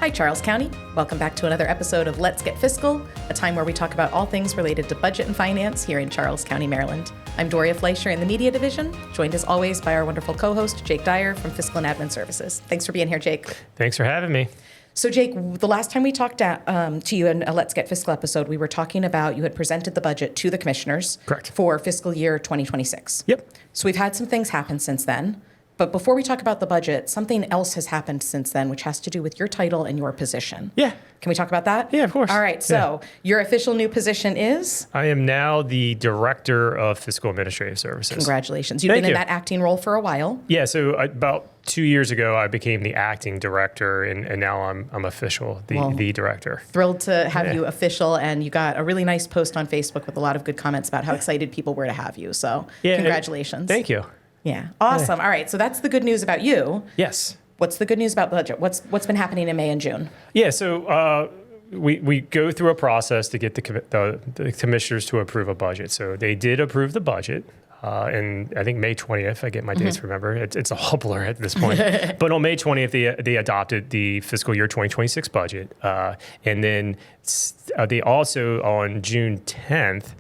Hi, Charles County. Welcome back to another episode of Let's Get Fiscal, a time where we talk about all things related to budget and finance here in Charles County, Maryland. I'm Doria Fleischer in the Media Division, joined as always by our wonderful co-host, Jake Dyer from Fiscal and Admin Services. Thanks for being here, Jake. Thanks for having me. So, Jake, the last time we talked to you in a Let's Get Fiscal episode, we were talking about you had presented the budget to the commissioners. Correct. For fiscal year 2026. Yep. So we've had some things happen since then. But before we talk about the budget, something else has happened since then, which has to do with your title and your position. Yeah. Can we talk about that? Yeah, of course. All right. So your official new position is? I am now the Director of Fiscal Administrative Services. Congratulations. You've been in that acting role for a while. Yeah. So about 2 years ago, I became the acting director, and now I'm official, the director. Thrilled to have you official, and you got a really nice post on Facebook with a lot of good comments about how excited people were to have you. So congratulations. Thank you. Yeah. Awesome. All right. So that's the good news about you. Yes. What's the good news about budget? What's been happening in May and June? Yeah. So we go through a process to get the commissioners to approve a budget. So they did approve the budget. And I think May 20th, I get my dates remembered. It's a whole blur at this point. But on May 20th, they adopted the fiscal year 2026 budget. And then they also, on June 10th,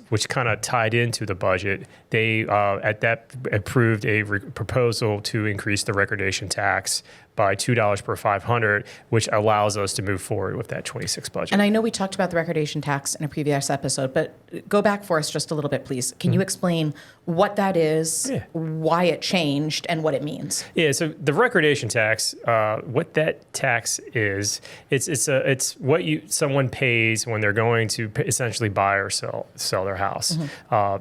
which kind of tied into the budget, they at that approved a proposal to increase the recordation tax by $2 per 500, which allows us to move forward with that 26 budget. And I know we talked about the recordation tax in a previous episode, but go back for us just a little bit, please. Can you explain what that is, why it changed, and what it means? Yeah, so the recordation tax, what that tax is, it's what someone pays when they're going to essentially buy or sell their house.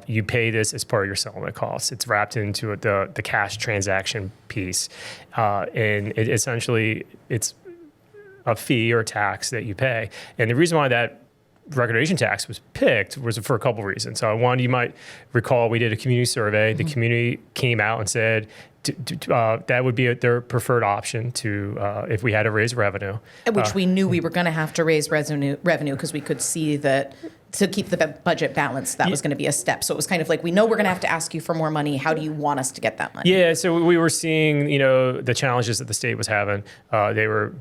You pay this as part of your settlement costs. It's wrapped into the cash transaction piece, and it's a fee or tax that you pay. And the reason why that recordation tax was picked was for a couple of reasons. One, you might recall we did a community survey. The community came out and said that would be their preferred option to if we had to raise revenue. Which we knew we were going to have to raise revenue because we could see that to keep the budget balanced, that was going to be a step. So it was kind of like, we know we're going to have to ask you for more money. How do you want us to get that money? Yeah, so we were seeing, the challenges that the state was having. They were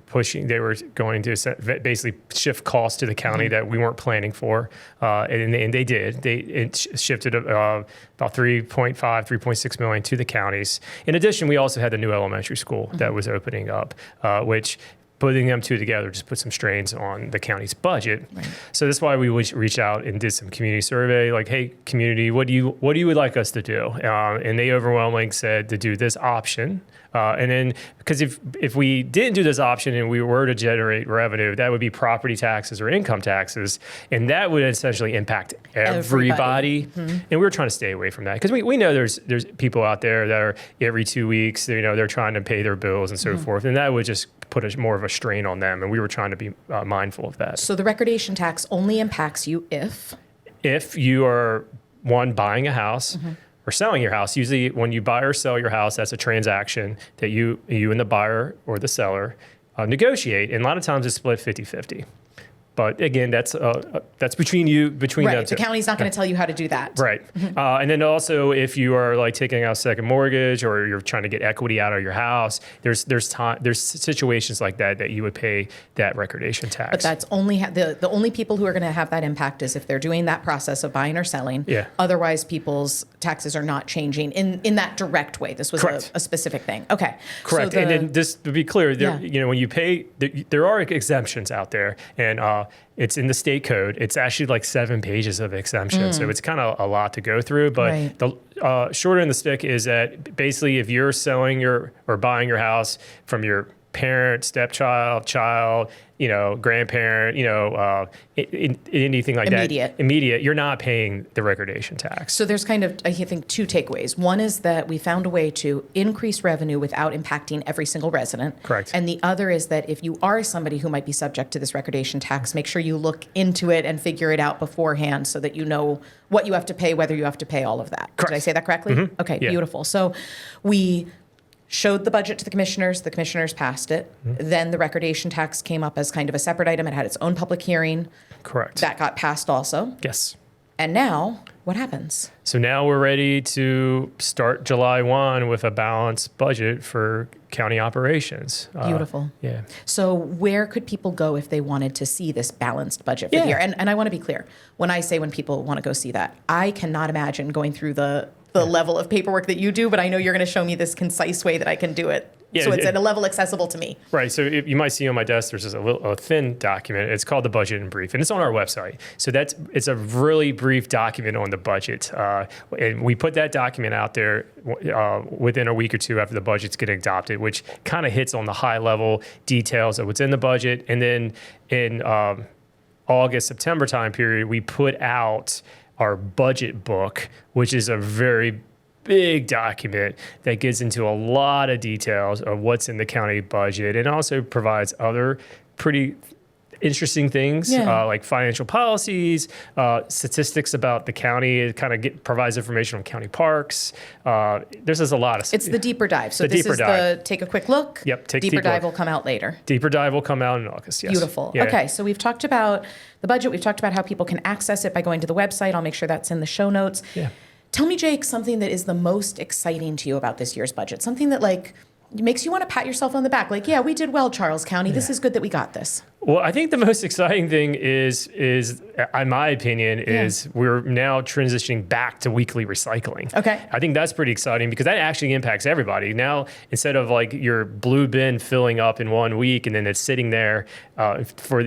going to basically shift costs to the county that we weren't planning for. And they did. It shifted about 3.6 million to the counties. In addition, we also had the new elementary school that was opening up, which putting them two together just put some strains on the county's budget. Right. So that's why we reached out and did some community survey, like, hey, community, what do you would like us to do? And they overwhelmingly said to do this option. And then, because if we didn't do this option and we were to generate revenue, that would be property taxes or income taxes, and that would essentially impact everybody. And we were trying to stay away from that because we know there's people out there that are every 2 weeks, they're trying to pay their bills and so forth, and that would just put more of a strain on them, and we were trying to be mindful of that. So the recordation tax only impacts you if you are, one, buying a house or selling your house. Usually when you buy or sell your house, that's a transaction that you and the buyer or the seller negotiate, and a lot of times it's split 50-50. But again, that's between them two. The county's not going to tell you how to do that. Right. And then also, if you are like taking out a second mortgage or you're trying to get equity out of your house, there's situations like that you would pay that recordation tax. But that's only the only people who are going to have that impact is if they're doing that process of buying or selling. Yeah. Otherwise, people's taxes are not changing in that direct way. This was a specific thing. Okay. Correct. And then just to be clear, when you pay, there are exemptions out there, and it's in the state code. It's actually like 7 pages of exemptions, so it's kind of a lot to go through. But the short end of the stick is that basically, if you're selling or buying your house from your parent, stepchild, child, grandparent, anything like that. Immediate, you're not paying the recordation tax. So there's kind of, I think, two takeaways. One is that we found a way to increase revenue without impacting every single resident. Correct. And the other is that if you are somebody who might be subject to this recordation tax, make sure you look into it and figure it out beforehand so that you know what you have to pay, whether you have to pay all of that. Correct. Did I say that correctly? Okay, beautiful. So we showed the budget to the commissioners passed it. Then the recordation tax came up as kind of a separate item. It had its own public hearing. Correct. That got passed also. Yes. And now, what happens? So now we're ready to start July 1 with a balanced budget for county operations. Beautiful. Yeah. So where could people go if they wanted to see this balanced budget for the year? And I want to be clear. When I say when people want to go see that, I cannot imagine going through the level of paperwork that you do, but I know you're going to show me this concise way that I can do it. Yeah, so it's at a level accessible to me. Right. So you might see on my desk, there's just a thin document. It's called the Budget in Brief, and it's on our website. So it's a really brief document on the budget. And we put that document out there within a week or two after the budget's getting adopted, which kind of hits on the high level details of what's in the budget. And then in August, September time period, we put out our budget book, which is a very big document that gets into a lot of details of what's in the county budget and also provides other pretty interesting things like financial policies, statistics about the county. It kind of provides information on county parks. There's just a lot of stuff. It's the deeper dive. So this is the take a quick look. Yep. Deeper dive will come out later. Deeper dive will come out in August. Yes. Beautiful. Yeah. Okay. So we've talked about the budget. We've talked about how people can access it by going to the website. I'll make sure that's in the show notes. Yeah. Tell me, Jake, something that is the most exciting to you about this year's budget. Something that makes you want to pat yourself on the back. Like, yeah, we did well, Charles County. This is good that we got this. Well, I think the most exciting thing is in my opinion, is we're now transitioning back to weekly recycling. Okay. I think that's pretty exciting because that actually impacts everybody. Now, instead of like your blue bin filling up in 1 week and then it's sitting there for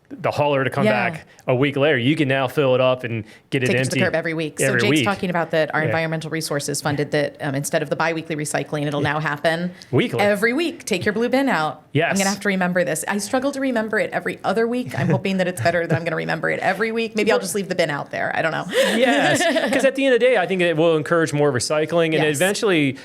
the hauler to come back a week later, you can now fill it up and get it empty. Take it to the curb every week. So Jake's talking about that our environmental resources funded that instead of the biweekly recycling, it'll now happen weekly. Every week. Take your blue bin out. Yes. I'm going to have to remember this. I struggle to remember it every other week. I'm hoping that it's better that I'm going to remember it every week. Maybe I'll just leave the bin out there. I don't know. Yes, because at the end of the day, I think it will encourage more recycling and eventually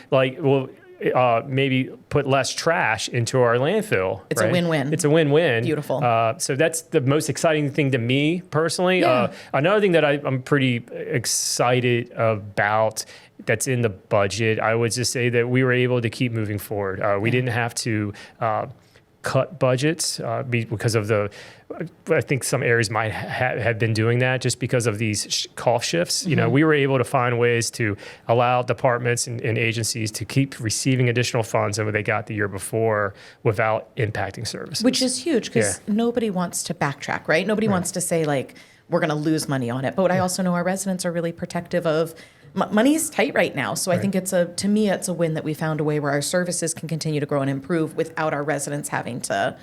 maybe put less trash into our landfill. It's a win-win. It's a win-win. Beautiful. So that's the most exciting thing to me personally. Yeah. Another thing that I'm pretty excited about that's in the budget, I would just say that we were able to keep moving forward. We didn't have to cut budgets because of I think some areas might have been doing that just because of these cost shifts. You know, we were able to find ways to allow departments and agencies to keep receiving additional funds than what they got the year before without impacting services. Which is huge because nobody wants to backtrack, right? Nobody wants to say we're going to lose money on it. But I also know our residents are really protective of money's tight right now. So I think to me, it's a win that we found a way where our services can continue to grow and improve without our residents having to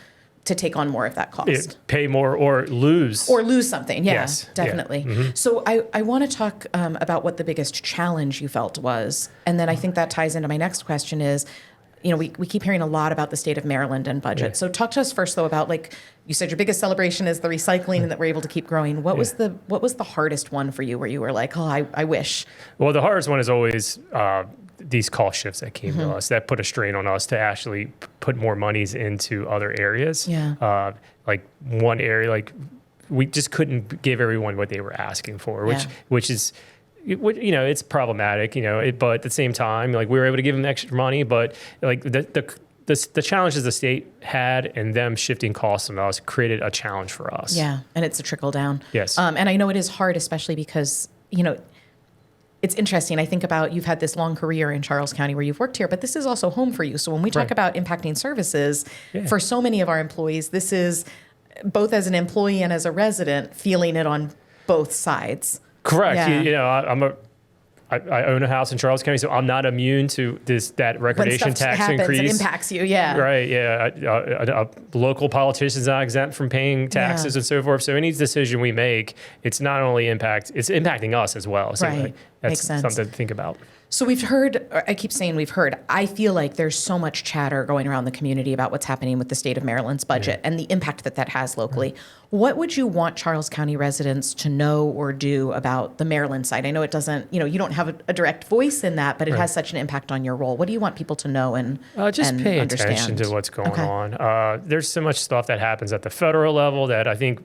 take on more of that cost. Pay more or lose. Or lose something. Yeah, yes. definitely. Yeah. So I want to talk about what the biggest challenge you felt was. And then I think that ties into my next question is, we keep hearing a lot about the state of Maryland and budget. So talk to us first, though, about you said your biggest celebration is the recycling and that we're able to keep growing. What was the hardest one for you where you were like, oh, I wish? Well, the hardest one is always these cost shifts that came to us that put a strain on us to actually put more monies into other areas. Yeah. Like one area, we just couldn't give everyone what they were asking for, which is. It's problematic, but at the same time, we were able to give them extra money, but the challenges the state had and them shifting costs on us created a challenge for us. Yeah, and it's a trickle down. Yes. And I know it is hard, especially because, it's interesting. I think about you've had this long career in Charles County where you've worked here, but this is also home for you. So when we talk about impacting services, for so many of our employees, this is both as an employee and as a resident feeling it on both sides. Correct. Yeah. I own a house in Charles County, so I'm not immune to that recordation tax increase. It impacts you, yeah. Right, yeah. A local politician's not exempt from paying taxes and so forth. So any decision we make, it's not only it's impacting us as well. So right. That's something to think about. So we've heard, I keep saying we've heard, I feel like there's so much chatter going around the community about what's happening with the state of Maryland's budget and the impact that has locally. What would you want Charles County residents to know or do about the Maryland side? I know it doesn't, you don't have a direct voice in that, but it has such an impact on your role. What do you want people to know and just pay understand? Attention to what's going on. There's so much stuff that happens at the federal level that I think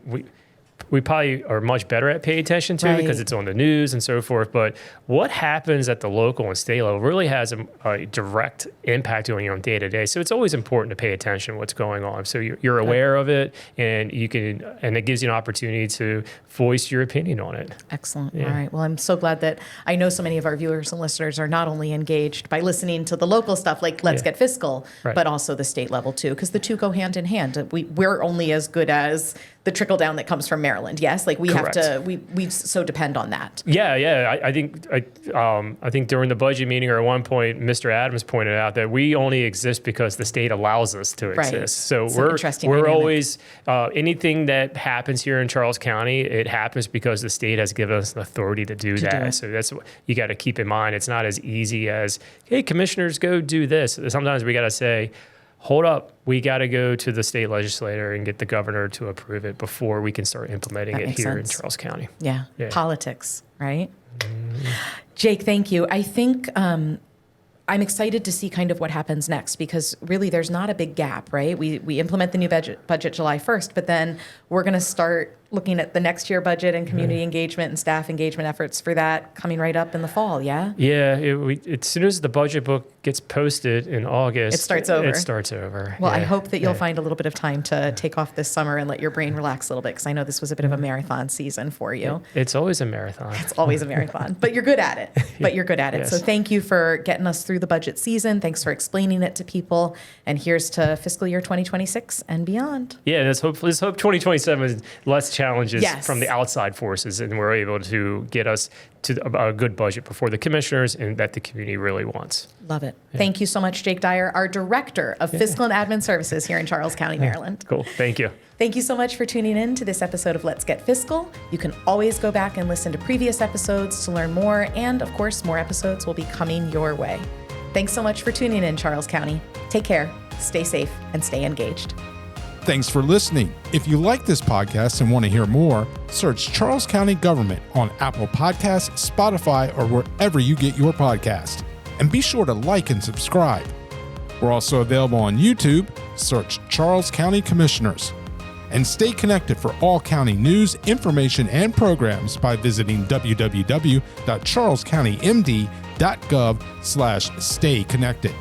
we probably are much better at paying attention to because it's on the news and so forth. But what happens at the local and state level really has a direct impact on you on day to day. So it's always important to pay attention to what's going on. So you're aware of it, and it gives you an opportunity to voice your opinion on it. Excellent. Yeah. All right. Well, I'm so glad that I know so many of our viewers and listeners are not only engaged by listening to the local stuff like Let's Get Fiscal, but also the state level too, because the two go hand in hand. We're only as good as the trickle down that comes from Maryland. Yes, like we Correct. have to. We so depend on that. Yeah. I think during the budget meeting, or at one point, Mr. Adams pointed out that we only exist because the state allows us to exist. So we're always anything that happens here in Charles County, it happens because the state has given us an authority to do that. So that's what you got to keep in mind. It's not as easy as, hey, commissioners, go do this. Sometimes we got to say, hold up, we got to go to the state legislator and get the governor to approve it before we can start implementing it here in Charles County. Yeah. Politics, right? Jake, thank you. I think I'm excited to see kind of what happens next, because really there's not a big gap, right? We implement the new budget July 1st, but then we're going to start looking at the next year budget and community engagement and staff engagement efforts for that coming right up in the fall, yeah? Yeah, as soon as the budget book gets posted in August, it starts over. Well, I hope that you'll find a little bit of time to take off this summer and let your brain relax a little bit, because I know this was a bit of a marathon season for you. It's always a marathon. It's always a marathon, but you're good at it. Yes. So thank you for getting us through the budget season. Thanks for explaining it to people. And here's to fiscal year 2026 and beyond. Yeah, let's hope 2027 is less challenges from the outside forces, and we're able to get us to a good budget before the commissioners and that the community really wants. Love it. Yeah. Thank you so much, Jake Dyer, our Director of Fiscal and Admin Services here in Charles County, Maryland. Cool. Thank you. Thank you so much for tuning in to this episode of Let's Get Fiscal. You can always go back and listen to previous episodes to learn more, and of course, more episodes will be coming your way. Thanks so much for tuning in, Charles County. Take care, stay safe, and stay engaged. Thanks for listening. If you like this podcast and want to hear more, search Charles County Government on Apple Podcasts, Spotify, or wherever you get your podcast. And be sure to like and subscribe. We're also available on YouTube. Search Charles County Commissioners. And stay connected for all county news, information, and programs by visiting www.charlescountymd.gov/stay connected.